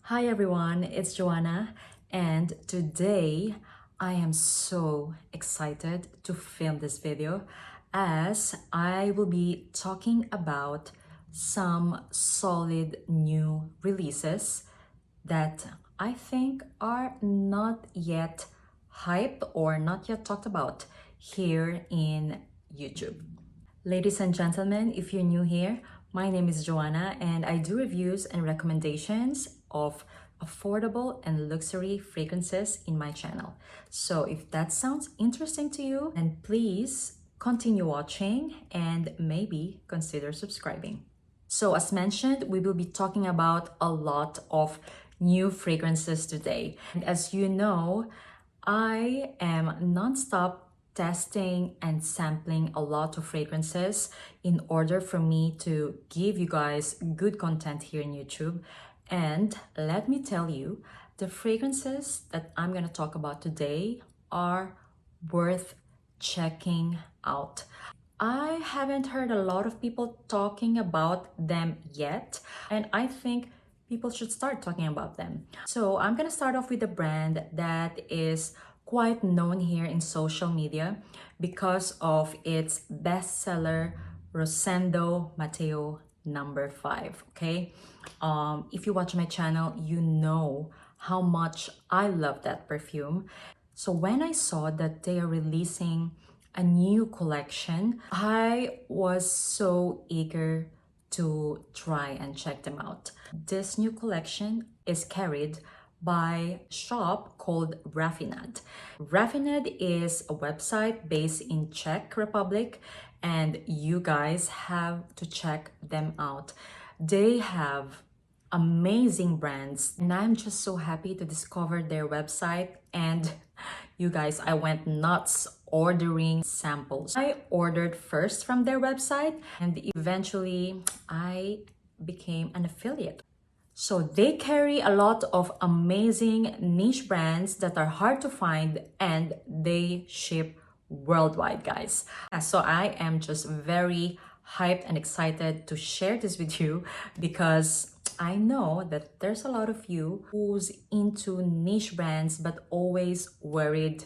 Hi everyone, it's Joanna, and today I am so excited to film this video as I will be talking about some solid new releases that I think are not yet hype or not yet talked about here in YouTube. Ladies and gentlemen, if you're new here, my name is Joanna and I do reviews and recommendations of affordable and luxury fragrances in my channel. So if that sounds interesting to you, then please continue watching and maybe consider subscribing. So as mentioned, we will be talking about a lot of new fragrances today. And as you know, I am nonstop testing and sampling a lot of fragrances in order for me to give you guys good content here in YouTube. And let me tell you, the fragrances that I'm going to talk about today are worth checking out. I haven't heard a lot of people talking about them yet, and I think people should start talking about them. So I'm gonna start off with a brand that is quite known here in social media because of its bestseller Rosendo Mateu number 5. Okay, if you watch my channel, you know how much I love that perfume. So when I saw that they are releasing a new collection, I was so eager to try and check them out. This new collection is carried by a shop called Rafinad. Rafinad is a website based in Czech Republic, and you guys have to check them out. They have amazing brands, and I'm just so happy to discover their website. And you guys, I went nuts ordering samples. I ordered first from their website and eventually I became an affiliate. So they carry a lot of amazing niche brands that are hard to find and they ship worldwide, guys. So I am just very hyped and excited to share this with you because I know that there's a lot of you who's into niche brands but always worried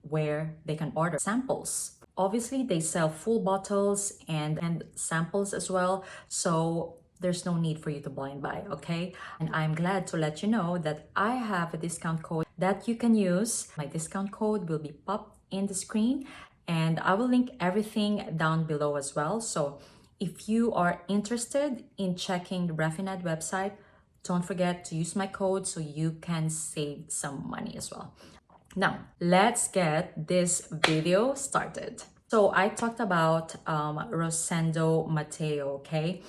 where they can order samples. Obviously, they sell full bottles and samples as well, so there's no need for you to blind buy, okay? And I'm glad to let you know that I have a discount code that you can use. My discount code will be popped in the screen and I will link everything down below as well. So if you are interested in checking the Rafinad website, don't forget to use my code so you can save some money as well. Now, let's get this video started. So I talked about Rosendo Mateu, okay?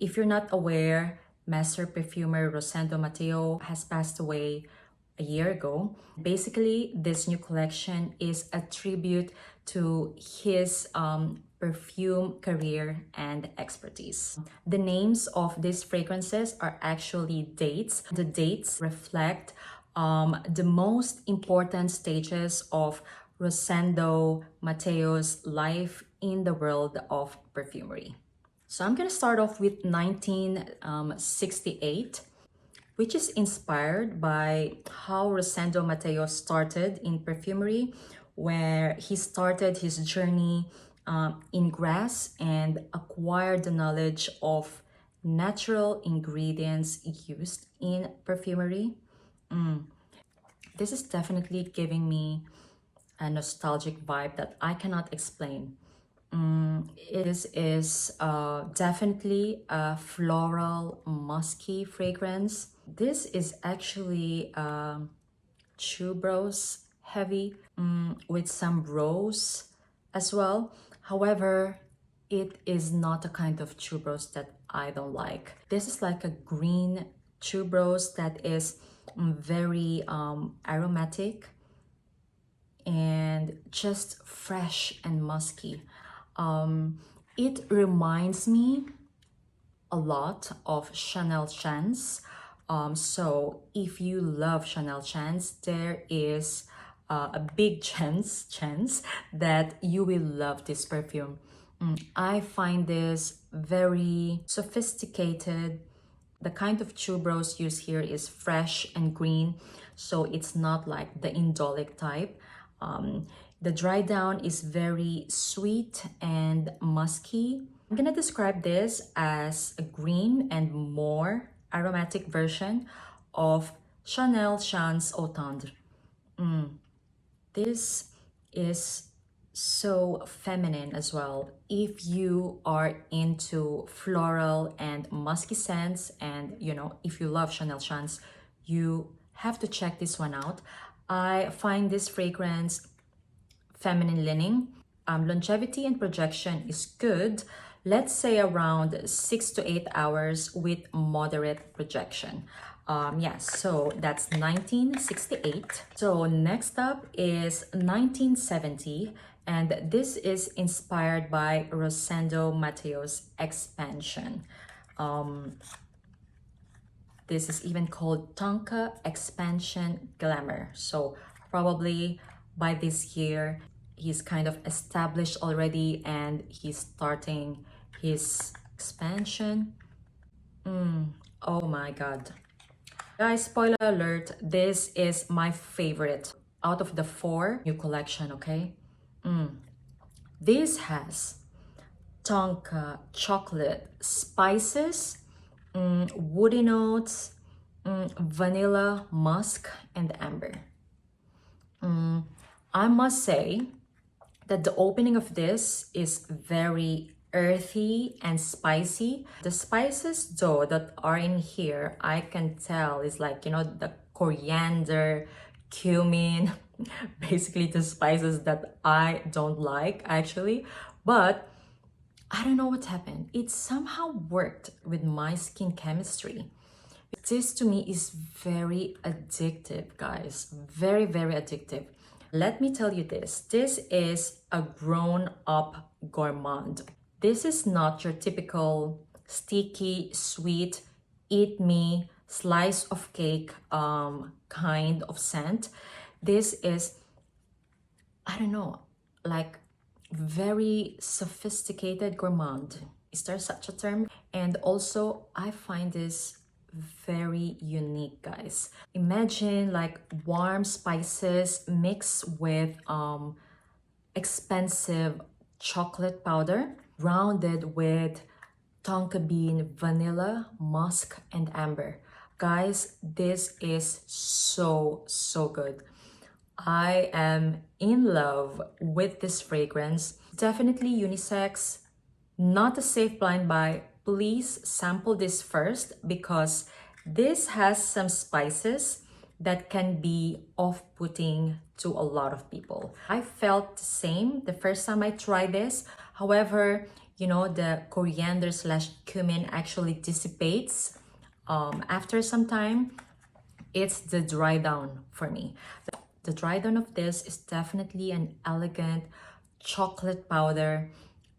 If you're not aware, master perfumer Rosendo Mateu has passed away a year ago. Basically, this new collection is a tribute to his perfume career and expertise. The names of these fragrances are actually dates. The dates reflect the most important stages of Rosendo Mateu's life in the world of perfumery. So I'm going to start off with 1968, which is inspired by how Rosendo Mateu started in perfumery, where he started his journey in grass and acquired the knowledge of natural ingredients used in perfumery. This is definitely giving me a nostalgic vibe that I cannot explain. It is definitely a floral, musky fragrance. This is actually tuberose heavy with some rose as well. However, it is not a kind of tuberose that I don't like. This is like a green tuberose that is very aromatic and just fresh and musky. It reminds me a lot of Chanel Chance. So if you love Chanel Chance, there is a big chance that you will love this perfume. I find this very sophisticated, The kind of tuberose used here is fresh and green, so it's not like the indolic type. The dry down is very sweet and musky. I'm gonna describe this as a green and more aromatic version of Chanel Chance Au Tendre. This is so feminine as well. If you are into floral and musky scents, and you know, if you love Chanel Chance, you have to check this one out. I find this fragrance feminine leaning. Longevity and projection is good. Let's say around 6 to 8 hours with moderate projection. Yes, so that's 1968. So next up is 1970, and this is inspired by Rosendo Mateu's Expansion. This is even called Tonka Expansion Glamour. So probably by this year, he's kind of established already and he's starting his expansion. Oh my God. Guys, spoiler alert, this is my favorite out of the 4 new collection, okay? This has tonka, chocolate, spices, woody notes, vanilla, musk, and amber. I must say that the opening of this is very earthy and spicy. The spices though that are in here, I can tell is like, you know, the coriander, cumin, basically the spices that I don't like actually. But I don't know what happened. It somehow worked with my skin chemistry. This to me is very addictive, guys. Very, very addictive. Let me tell you this is a grown-up gourmand. This is not your typical sticky, sweet, eat me, slice of cake kind of scent. This is, I don't know, like very sophisticated gourmand. Is there such a term? And also, I find this very unique, guys. Imagine like warm spices mixed with expensive chocolate powder, rounded with tonka bean, vanilla, musk, and amber. Guys, this is so good. I am in love with this fragrance. Definitely unisex, not a safe blind buy. Please sample this first because this has some spices that can be off-putting to a lot of people. I felt the same the first time I tried this. However, you know, the coriander slash cumin actually dissipates after some time. It's the dry down for me. The dry down of this is definitely an elegant chocolate powder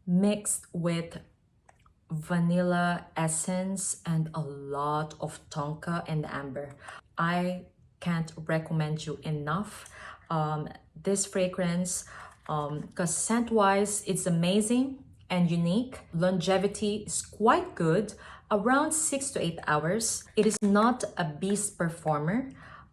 mixed with vanilla essence and a lot of tonka and amber. I can't recommend you enough this fragrance because scent-wise it's amazing and unique. Longevity is quite good, around 6 to 8 hours. It is not a beast performer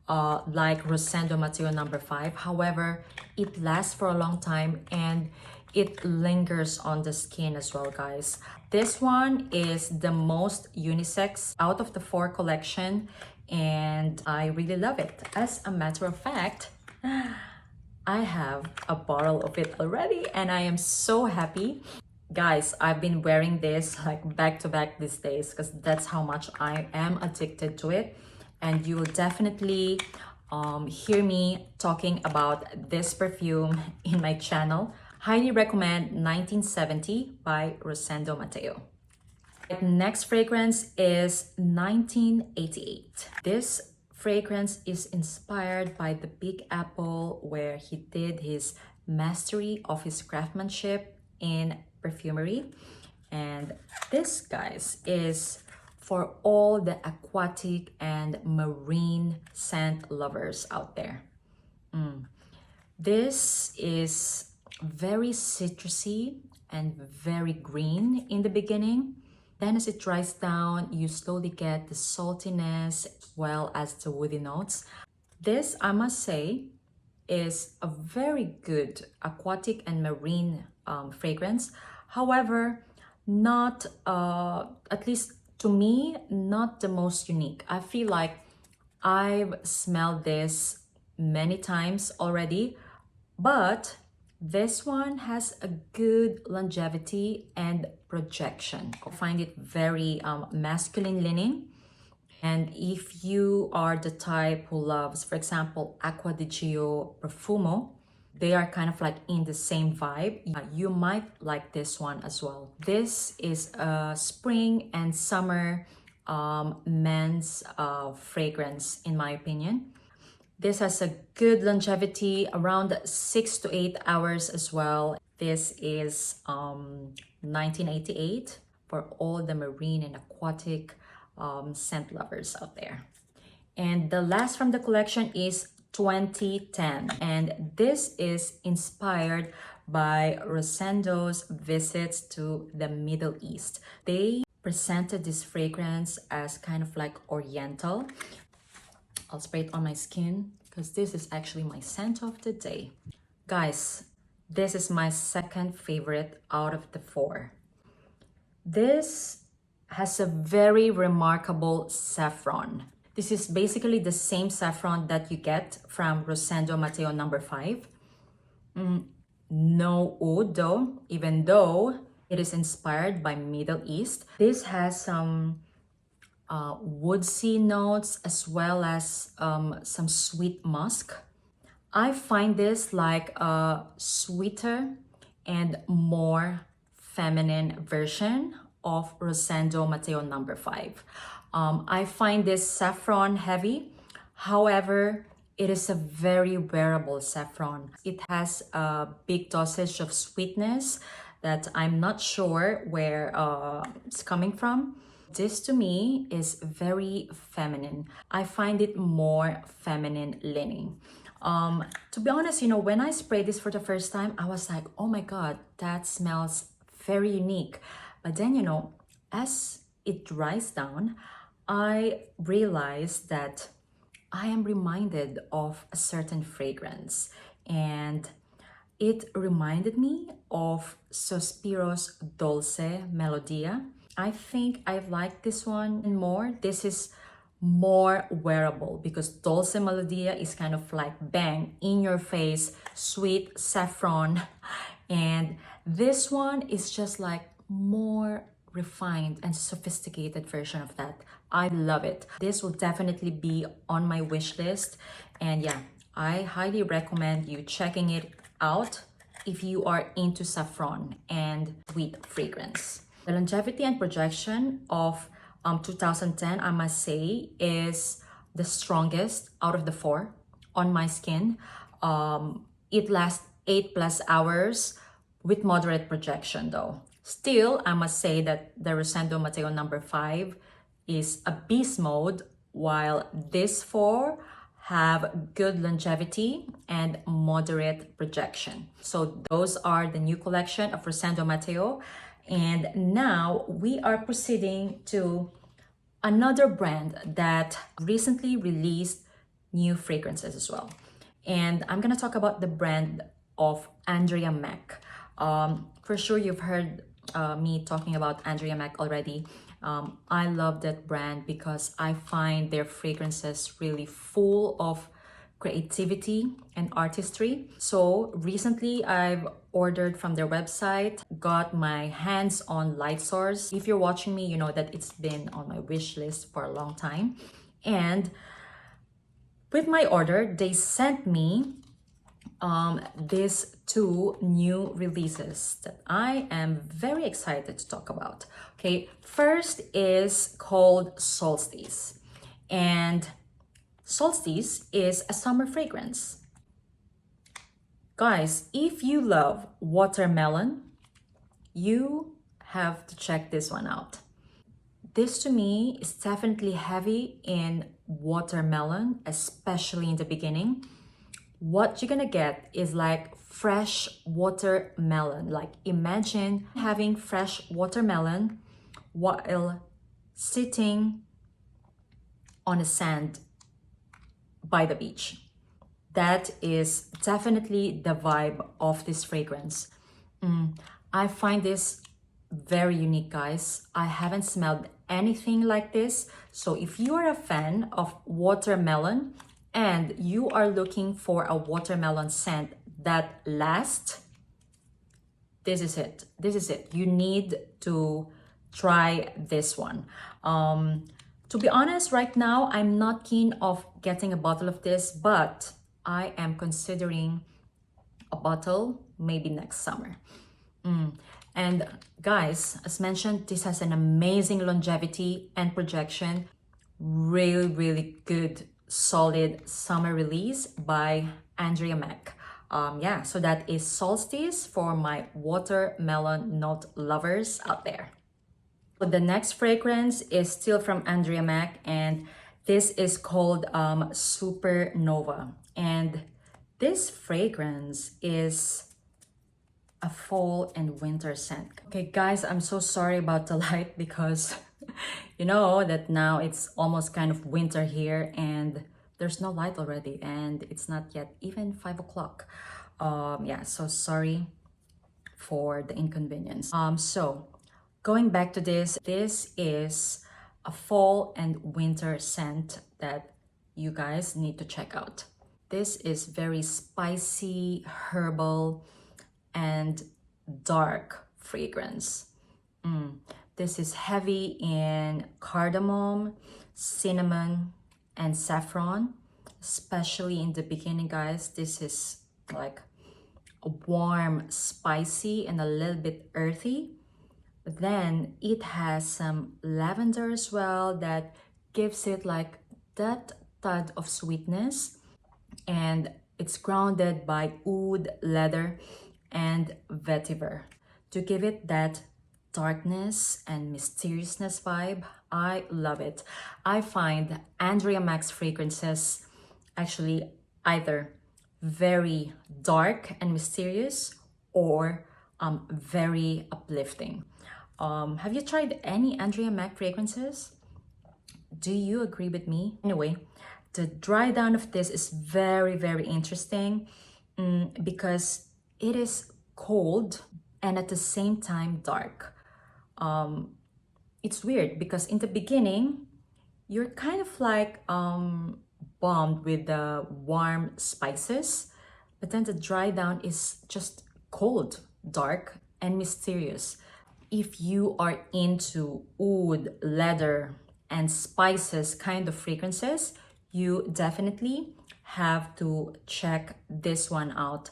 like Rosendo Mateu number 5. However, it lasts for a long time and it lingers on the skin as well, guys. This one is the most unisex out of the 4 collection and I really love it. As a matter of fact, I have a bottle of it already and I am so happy. Guys, I've been wearing this like back to back these days because that's how much I am addicted to it. And you will definitely hear me talking about this perfume in my channel. Highly recommend 1970 by Rosendo Mateu. Next fragrance is 1988. This fragrance is inspired by the Big Apple, where he did his mastery of his craftsmanship in perfumery. And this, guys, is for all the aquatic and marine scent lovers out there. This is very citrusy and very green in the beginning. Then as it dries down, you slowly get the saltiness as well as the woody notes. This, I must say, is a very good aquatic and marine fragrance. However, not, at least to me, not the most unique. I feel like I've smelled this many times already, but this one has a good longevity and projection. I find it very masculine leaning. And if you are the type who loves, for example, Acqua di Gio Profumo, they are kind of like in the same vibe. You might like this one as well. This is a spring and summer men's fragrance, in my opinion. This has a good longevity, around 6 to 8 hours as well. This is 1988 for all the marine and aquatic scent lovers out there. And the last from the collection is 2010. And this is inspired by Rosendo's visits to the Middle East. They presented this fragrance as kind of like oriental. I'll spray it on my skin because this is actually my scent of the day. Guys, this is my second favorite out of the 4. This has a very remarkable saffron. This is basically the same saffron that you get from Rosendo Mateu number 5. No oud though, even though it is inspired by Middle East. This has some woodsy notes as well as some sweet musk. I find this like a sweeter and more feminine version of Rosendo Mateu number 5. I find this saffron heavy. However, it is a very wearable saffron. It has a big dosage of sweetness that I'm not sure where it's coming from. This to me is very feminine. I find it more feminine leaning. To be honest, when I sprayed this for the first time, I was like, oh my God, that smells very unique. But then, as it dries down, I realized that I am reminded of a certain fragrance. And it reminded me of Sospiro's Dolce Melodia. I think I like this one more. This is more wearable because Dolce Melodia is kind of like bang, in your face, sweet saffron. And this one is just like more refined and sophisticated version of that. I love it. This will definitely be on my wish list. And yeah, I highly recommend you checking it out if you are into saffron and sweet fragrance. The longevity and projection of 2010, I must say, is the strongest out of the 4 on my skin. It lasts 8+ hours with moderate projection though. Still, I must say that the Rosendo Mateu number 5 is a beast mode, while these 4 have good longevity and moderate projection. So those are the new collection of Rosendo Mateu. And now we are proceeding to another brand that recently released new fragrances as well. And I'm gonna talk about the brand of Andrea Maack. For sure you've heard me talking about Andrea Maack already. I love that brand because I find their fragrances really full of creativity and artistry. So recently I've ordered from their website, got my hands on Light Source. If you're watching me, you know that it's been on my wish list for a long time. And with my order, they sent me these 2 new releases that I am very excited to talk about. Okay, first is called Solstice. And Solstice is a summer fragrance. Guys, if you love watermelon, you have to check this one out. This to me is definitely heavy in watermelon, especially in the beginning. What you're gonna get is like fresh watermelon. Like imagine having fresh watermelon while sitting on the sand by the beach. That is definitely the vibe of this fragrance. I find this very unique, guys. I haven't smelled anything like this. So if you are a fan of watermelon and you are looking for a watermelon scent that lasts, this is it. This is it. You need to try this one. To be honest, right now, I'm not keen of getting a bottle of this, but I am considering a bottle maybe next summer. And guys, as mentioned, this has an amazing longevity and projection. Really, really good, solid summer release by Andrea Maack. Yeah, so that is Solstice for my watermelon note lovers out there. So the next fragrance is still from Andrea Maack, and this is called Supernova. And this fragrance is a fall and winter scent. Okay, guys, I'm so sorry about the light because you know that now it's almost kind of winter here and there's no light already and it's not yet even 5 o'clock. Yeah, so sorry for the inconvenience. So going back to this is a fall and winter scent that you guys need to check out. This is very spicy, herbal, and dark fragrance. This is heavy in cardamom, cinnamon, and saffron, especially in the beginning, guys. This is like a warm, spicy, and a little bit earthy. But then it has some lavender as well that gives it like that thud of sweetness, and it's grounded by oud, leather, and vetiver to give it that darkness and mysteriousness vibe. I love it. I find Andrea Maack's fragrances actually either very dark and mysterious or very uplifting. Have you tried any Andrea Maack fragrances? Do you agree with me? Anyway, the dry down of this is very, very interesting because it is cold and at the same time dark. It's weird because in the beginning, you're kind of like bombed with the warm spices, but then the dry down is just cold, dark, and mysterious. If you are into oud, leather, and spices kind of fragrances, you definitely have to check this one out.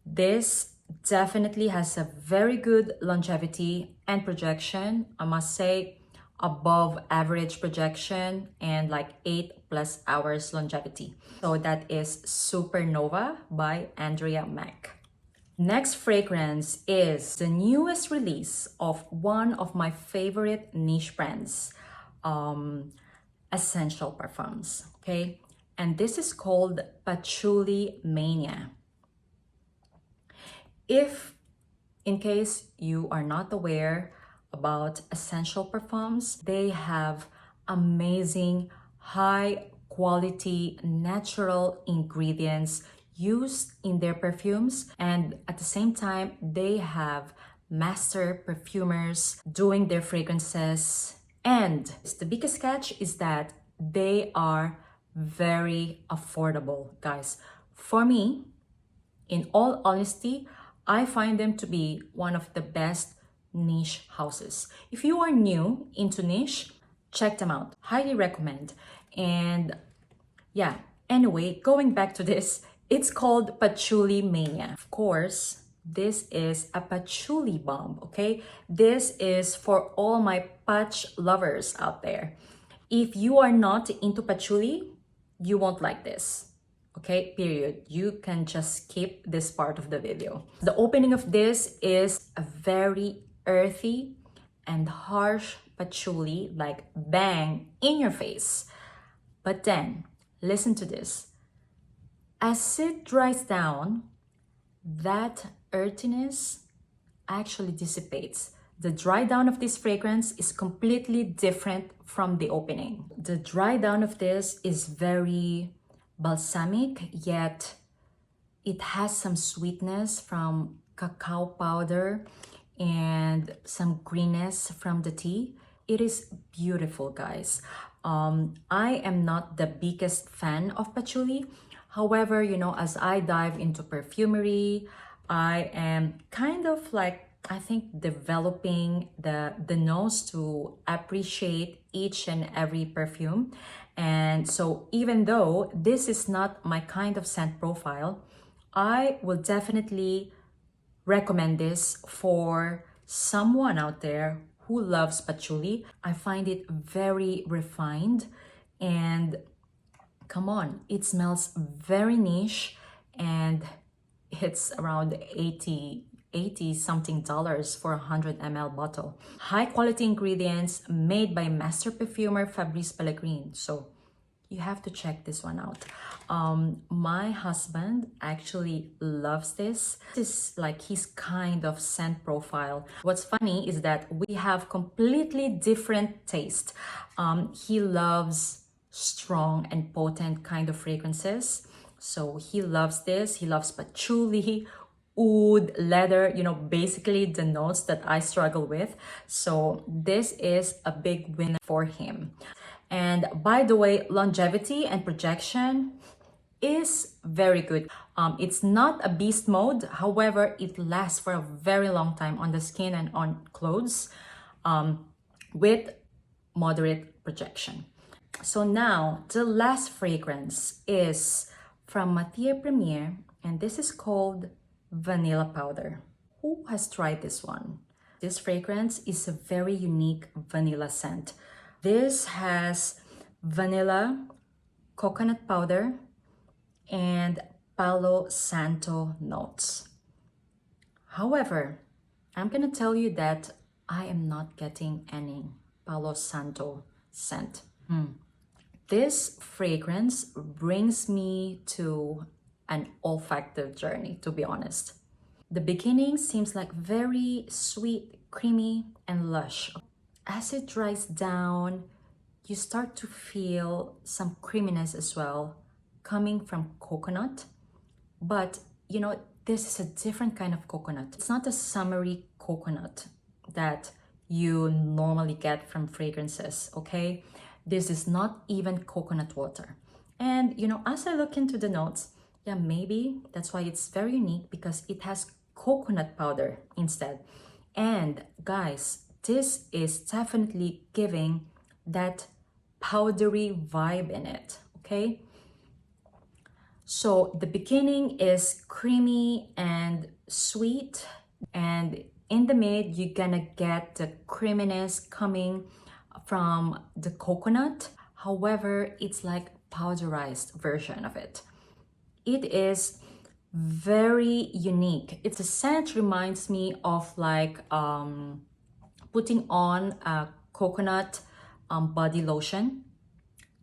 This definitely has a very good longevity and projection. I must say above average projection and like 8+ hours longevity. So that is Supernova by Andrea Maack. Next fragrance is the newest release of one of my favorite niche brands, Essential Parfums, okay? And this is called Patchouli Mania. If, in case you are not aware about Essential Parfums, they have amazing, high quality, natural ingredients used in their perfumes, and at the same time, they have master perfumers doing their fragrances. And the biggest catch is that they are very affordable, guys. For me, in all honesty, I find them to be one of the best niche houses. If you are new into niche, check them out. Highly recommend. And yeah, anyway, going back to this, it's called Patchouli Mania. Of course, this is a patchouli bomb, okay? This is for all my patch lovers out there. If you are not into patchouli, you won't like this. Okay, period. You can just skip this part of the video. The opening of this is a very earthy and harsh patchouli, like bang in your face. But then, listen to this. As it dries down, that earthiness actually dissipates. The dry down of this fragrance is completely different from the opening. The dry down of this is very balsamic, yet it has some sweetness from cacao powder and some greenness from the tea. It is beautiful, guys. I am not the biggest fan of patchouli. However, you know, as I dive into perfumery, I am kind of like, I think, developing the nose to appreciate each and every perfume. And so even though this is not my kind of scent profile, I will definitely recommend this for someone out there who loves patchouli. I find it very refined, and come on, it smells very niche, and it's around 80 something dollars for a 100 ml bottle. High quality ingredients made by master perfumer Fabrice Pellegrin. So you have to check this one out. My husband actually loves this. This is like his kind of scent profile. What's funny is that we have completely different taste. He loves strong and potent kind of fragrances. So he loves this. He loves patchouli, oud, leather, you know, basically the notes that I struggle with. So this is a big winner for him. And by the way, longevity and projection is very good. It's not a beast mode. However, it lasts for a very long time on the skin and on clothes with moderate projection. So now the last fragrance is from Matiere Premiere, and this is called Vanilla Powder. Who has tried this one? This fragrance is a very unique vanilla scent. This has vanilla, coconut powder, and Palo Santo notes. However, I'm gonna tell you that I am not getting any Palo Santo scent. This fragrance brings me to an olfactive journey, to be honest. The beginning seems like very sweet, creamy, and lush. As it dries down, you start to feel some creaminess as well, coming from coconut. But you know, this is a different kind of coconut. It's not a summery coconut that you normally get from fragrances, okay? This is not even coconut water. And you know, as I look into the notes, yeah, maybe that's why it's very unique, because it has coconut powder instead. And guys, this is definitely giving that powdery vibe in it, okay? So the beginning is creamy and sweet, and in the mid, you're gonna get the creaminess coming from the coconut. However, it's like powderized version of it. It is very unique. It's a scent reminds me of like putting on a coconut body lotion.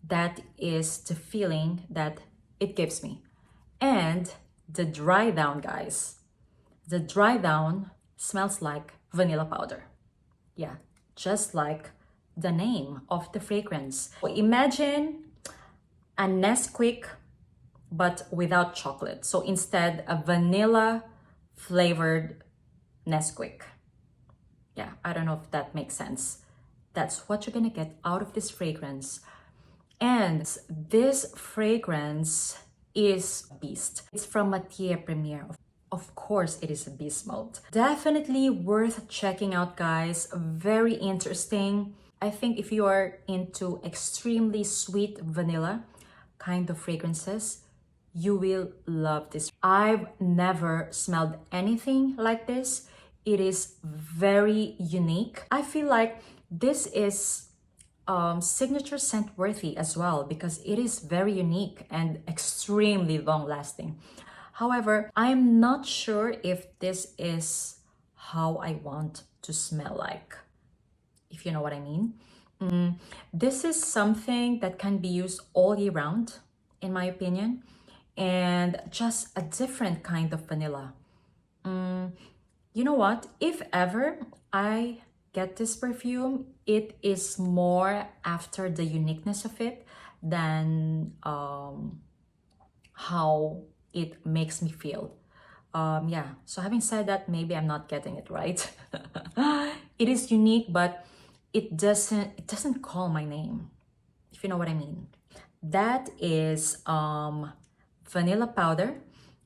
That is the feeling that it gives me. And the dry down, guys, the dry down smells like vanilla powder. Yeah, just like the name of the fragrance. Imagine a Nesquik but without chocolate. So instead, a vanilla flavored Nesquik. Yeah, I don't know if that makes sense. That's what you're gonna get out of this fragrance. And this fragrance is beast. It's from Matiere Premiere. Of course, it is a beast mode. Definitely worth checking out, guys. Very interesting. I think if you are into extremely sweet vanilla kind of fragrances, you will love this. I've never smelled anything like this. It is very unique. I feel like this is signature scent worthy as well, because it is very unique and extremely long lasting. However, I'm not sure if this is how I want to smell like, if you know what I mean. This is something that can be used all year round, in my opinion, and just a different kind of vanilla. You know what? If ever I get this perfume, it is more after the uniqueness of it than how it makes me feel. Yeah, so having said that, maybe I'm not getting it right. It is unique, but it doesn't call my name, if you know what I mean. That is vanilla powder,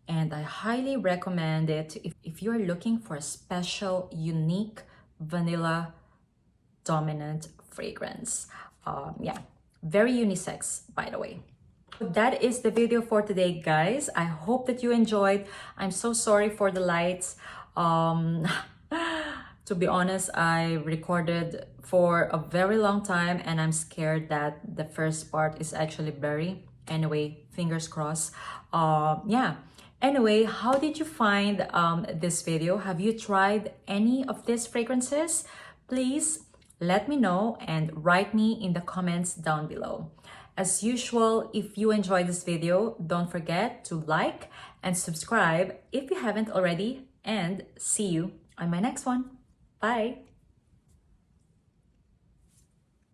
and I highly recommend it if you're looking for a special, unique vanilla dominant fragrance. Yeah, very unisex, by the way. That is the video for today, guys. I hope that you enjoyed. I'm so sorry for the lights. To be honest, I recorded for a very long time and I'm scared that the first part is actually blurry. Anyway, fingers crossed. Yeah. Anyway, how did you find this video? Have you tried any of these fragrances? Please let me know and write me in the comments down below. As usual, if you enjoyed this video, don't forget to like and subscribe if you haven't already, and see you on my next one. Bye!